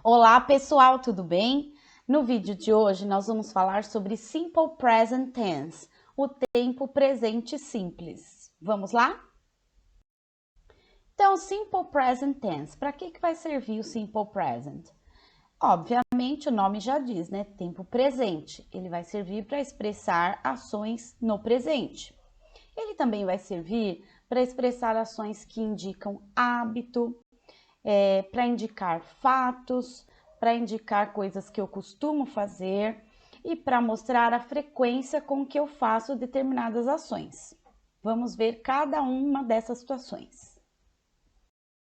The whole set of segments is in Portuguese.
Olá pessoal, tudo bem? No vídeo de hoje nós vamos falar sobre Simple Present Tense, o tempo presente simples. Vamos lá? Então, Simple Present Tense, para que vai servir o Simple Present? Obviamente, o nome já diz, né? Tempo presente. Ele vai servir para expressar ações no presente. Ele também vai servir para expressar ações que indicam hábito, para indicar fatos, para indicar coisas que eu costumo fazer e para mostrar a frequência com que eu faço determinadas ações. Vamos ver cada uma dessas situações.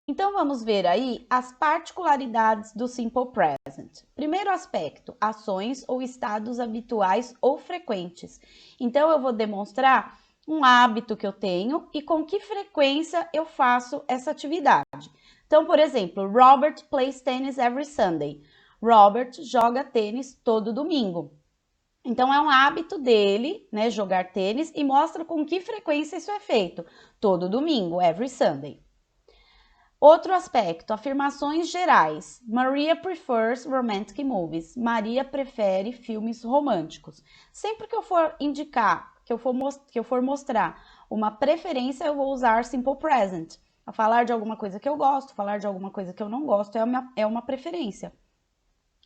Então, vamos ver aí as particularidades do Simple Present. Primeiro aspecto, ações ou estados habituais ou frequentes. Então, eu vou demonstrar um hábito que eu tenho e com que frequência eu faço essa atividade. Então, por exemplo, Robert plays tennis every Sunday. Robert joga tênis todo domingo. Então, é um hábito dele, né, jogar tênis e mostra com que frequência isso é feito. Todo domingo, every Sunday. Outro aspecto, afirmações gerais. Maria prefers romantic movies. Maria prefere filmes românticos. Sempre que eu for indicar, que eu for mostrar uma preferência, eu vou usar simple present. A falar de alguma coisa que eu gosto, falar de alguma coisa que eu não gosto é uma preferência.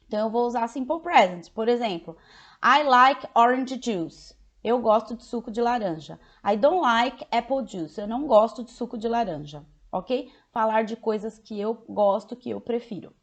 Então, eu vou usar simple present. Por exemplo, I like orange juice. Eu gosto de suco de laranja. I don't like apple juice. Eu não gosto de suco de laranja. Ok? Falar de coisas que eu gosto, que eu prefiro.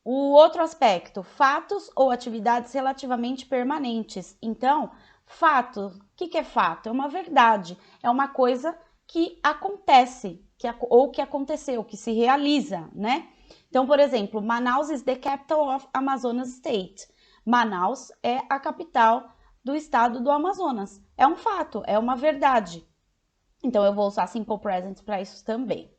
O outro aspecto, fatos ou atividades relativamente permanentes. Então, fato, o que é fato? É uma verdade, é uma coisa que acontece, ou que aconteceu, que se realiza, né? Então, por exemplo, Manaus is the capital of Amazonas State. Manaus é a capital do estado do Amazonas. É um fato, é uma verdade. Então, eu vou usar simple present para isso também.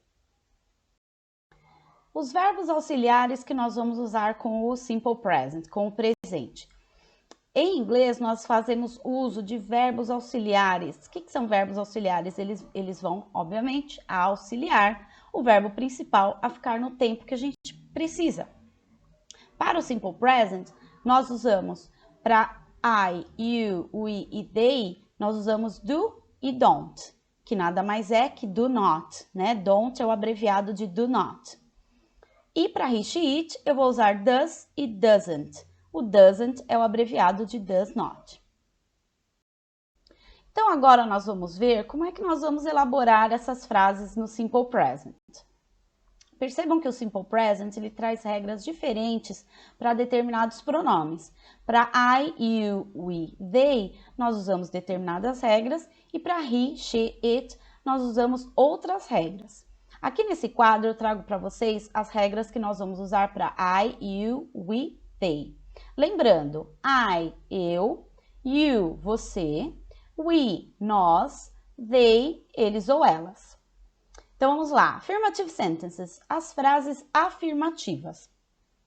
Os verbos auxiliares que nós vamos usar com o simple present, com o presente. Em inglês, nós fazemos uso de verbos auxiliares. O que são verbos auxiliares? Eles vão, obviamente, auxiliar o verbo principal a ficar no tempo que a gente precisa. Para o simple present, nós usamos para I, you, we e they, nós usamos do e don't, que nada mais é que do not, né? Don't é o abreviado de do not. E para he, she, it, eu vou usar does e doesn't. O doesn't é o abreviado de does not. Então, agora nós vamos ver como é que nós vamos elaborar essas frases no simple present. Percebam que o simple present ele traz regras diferentes para determinados pronomes. Para I, you, we, they, nós usamos determinadas regras e para he, she, it, nós usamos outras regras. Aqui nesse quadro eu trago para vocês as regras que nós vamos usar para I, you, we, they. Lembrando, I, eu, you, você, we, nós, they, eles ou elas. Então, vamos lá. Affirmative sentences, as frases afirmativas.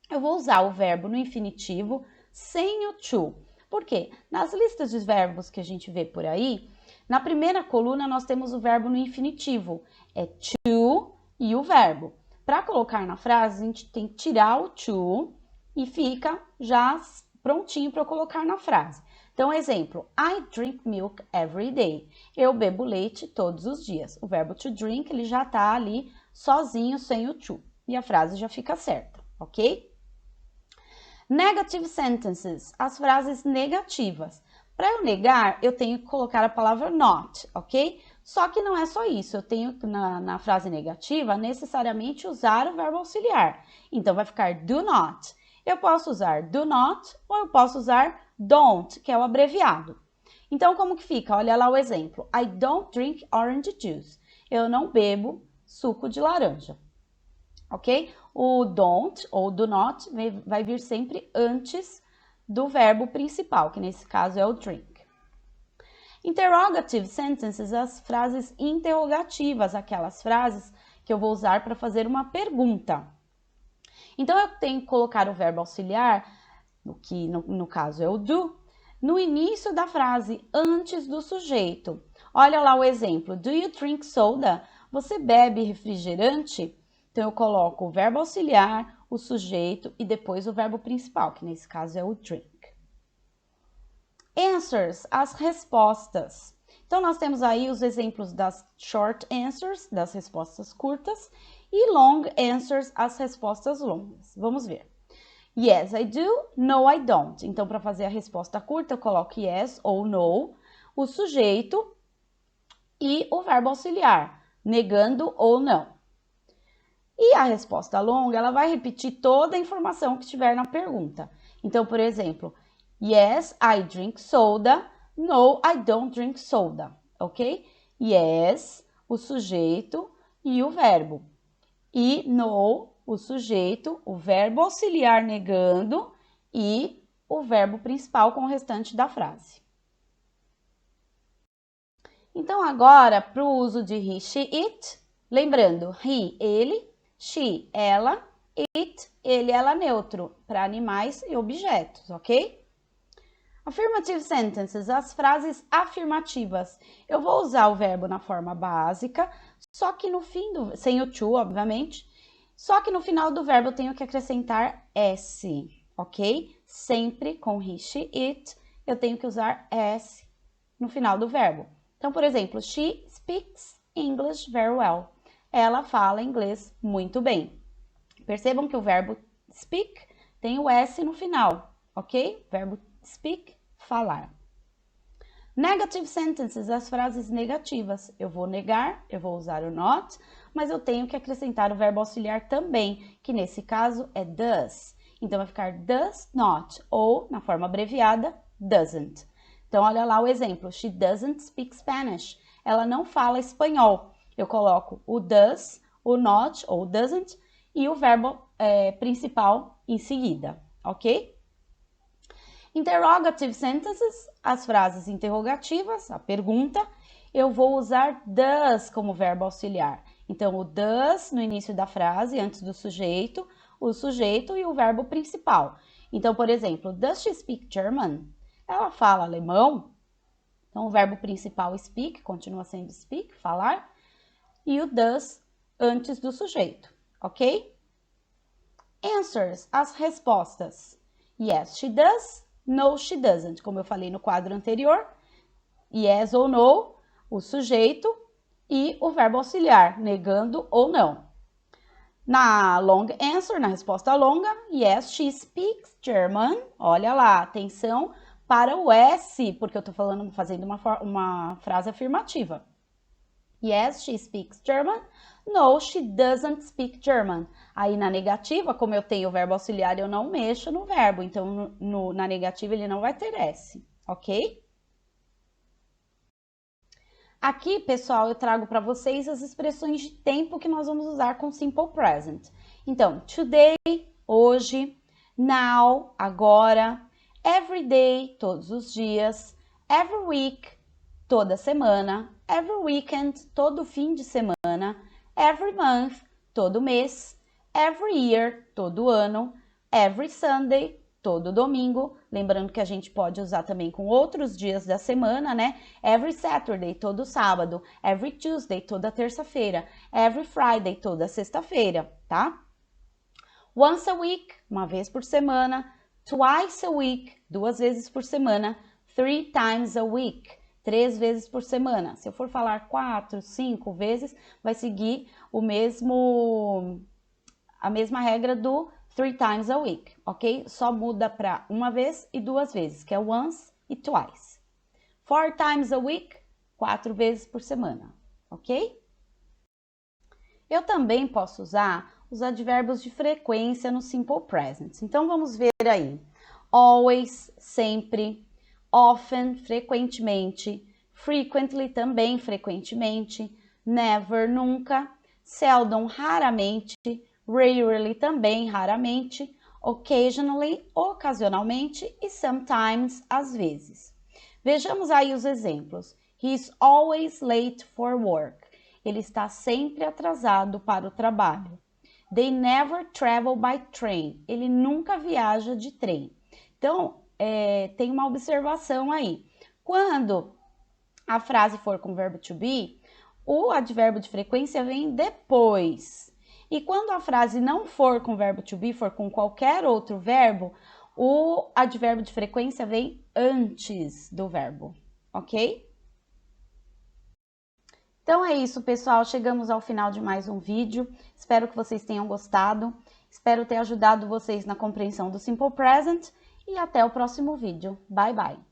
Eu vou usar o verbo no infinitivo sem o to. Por quê? Nas listas de verbos que a gente vê por aí, na primeira coluna nós temos o verbo no infinitivo. É to e o verbo. Para colocar na frase, a gente tem que tirar o to e fica já prontinho para colocar na frase. Então, exemplo, I drink milk every day. Eu bebo leite todos os dias. O verbo to drink, ele já tá ali sozinho, sem o to. E a frase já fica certa, ok? Negative sentences, as frases negativas. Para eu negar, eu tenho que colocar a palavra not, ok? Só que não é só isso, eu tenho que, na frase negativa, necessariamente usar o verbo auxiliar. Então, vai ficar do not. Eu posso usar do not ou eu posso usar don't, que é o abreviado. Então, como que fica? Olha lá o exemplo. I don't drink orange juice. Eu não bebo suco de laranja. Ok? O don't ou do not vai vir sempre antes do verbo principal, que nesse caso é o drink. Interrogative sentences, as frases interrogativas, aquelas frases que eu vou usar para fazer uma pergunta. Então, eu tenho que colocar o verbo auxiliar, que no caso é o do, no início da frase, antes do sujeito. Olha lá o exemplo. Do you drink soda? Você bebe refrigerante? Então, Então, eu coloco o verbo auxiliar, o sujeito e depois o verbo principal, que nesse caso é o drink. Answers, as respostas. Então, nós temos aí os exemplos das short answers, das respostas curtas, e long answers, as respostas longas. Vamos ver. Yes, I do. No, I don't. Então, para fazer a resposta curta, eu coloco yes ou no, o sujeito e o verbo auxiliar, negando ou não. E a resposta longa, ela vai repetir toda a informação que estiver na pergunta. Então, por exemplo, yes, I drink soda. No, I don't drink soda. Ok? Yes, o sujeito e o verbo. E no, o sujeito, o verbo auxiliar negando e o verbo principal com o restante da frase. Então, agora, para o uso de he, she, it, lembrando, he, ele, she, ela, it, ele, ela, neutro, para animais e objetos, ok? Affirmative sentences, as frases afirmativas. Eu vou usar o verbo na forma básica, só que no fim sem o to, obviamente, só que no final do verbo eu tenho que acrescentar s, ok? Sempre com he, she, it, eu tenho que usar s no final do verbo. Então, por exemplo, she speaks English very well. Ela fala inglês muito bem. Percebam que o verbo speak tem o S no final, ok? Verbo speak, falar. Negative sentences, as frases negativas. Eu vou negar, eu vou usar o not, mas eu tenho que acrescentar o verbo auxiliar também, que nesse caso é does. Então, vai ficar does not, ou, na forma abreviada, doesn't. Então, olha lá o exemplo. She doesn't speak Spanish. Ela não fala espanhol. Eu coloco o does, o not ou doesn't e o verbo principal em seguida, ok? Interrogative sentences, as frases interrogativas, a pergunta. Eu vou usar does como verbo auxiliar. Então, o does no início da frase, antes do sujeito, o sujeito e o verbo principal. Então, por exemplo, does she speak German? Ela fala alemão, então o verbo principal speak, continua sendo speak, falar, e o does antes do sujeito, ok? Answers, as respostas. Yes, she does. No, she doesn't. Como eu falei no quadro anterior, yes ou no, o sujeito e o verbo auxiliar, negando ou não. Na long answer, na resposta longa, yes, she speaks German. Olha lá, atenção para o S, porque eu estou fazendo uma frase afirmativa. Yes, she speaks German. No, she doesn't speak German. Aí na negativa, como eu tenho o verbo auxiliar, eu não mexo no verbo. Então, na negativa, ele não vai ter S, ok? Aqui, pessoal, eu trago para vocês as expressões de tempo que nós vamos usar com Simple Present. Então, today, hoje, now, agora, every day, todos os dias, every week, toda semana, every weekend, todo fim de semana, every month, todo mês, every year, todo ano, every Sunday, todo domingo. Lembrando que a gente pode usar também com outros dias da semana, né? Every Saturday, todo sábado, every Tuesday, toda terça-feira, every Friday, toda sexta-feira, tá? Once a week, uma vez por semana, twice a week, 2 vezes por semana, 3 times a week, 3 vezes por semana. Se eu for falar 4, 5 vezes, vai seguir a mesma regra do 3 times a week, ok? Só muda para uma vez e 2 vezes, que é once e twice. 4 times a week, 4 vezes por semana, ok? Eu também posso usar os advérbios de frequência no Simple Present. Então, vamos ver aí. Always, sempre. Often, frequentemente. Frequently, também frequentemente. Never, nunca. Seldom, raramente. Rarely, também raramente. Occasionally, ocasionalmente. E sometimes, às vezes. Vejamos aí os exemplos. He is always late for work. Ele está sempre atrasado para o trabalho. They never travel by train. Ele nunca viaja de trem. Então, tem uma observação aí. Quando a frase for com verbo to be, o advérbio de frequência vem depois. E quando a frase não for com o verbo to be, for com qualquer outro verbo, o advérbio de frequência vem antes do verbo, ok? Então é isso, pessoal. Chegamos ao final de mais um vídeo. Espero que vocês tenham gostado. Espero ter ajudado vocês na compreensão do Simple Present. E até o próximo vídeo. Bye, bye!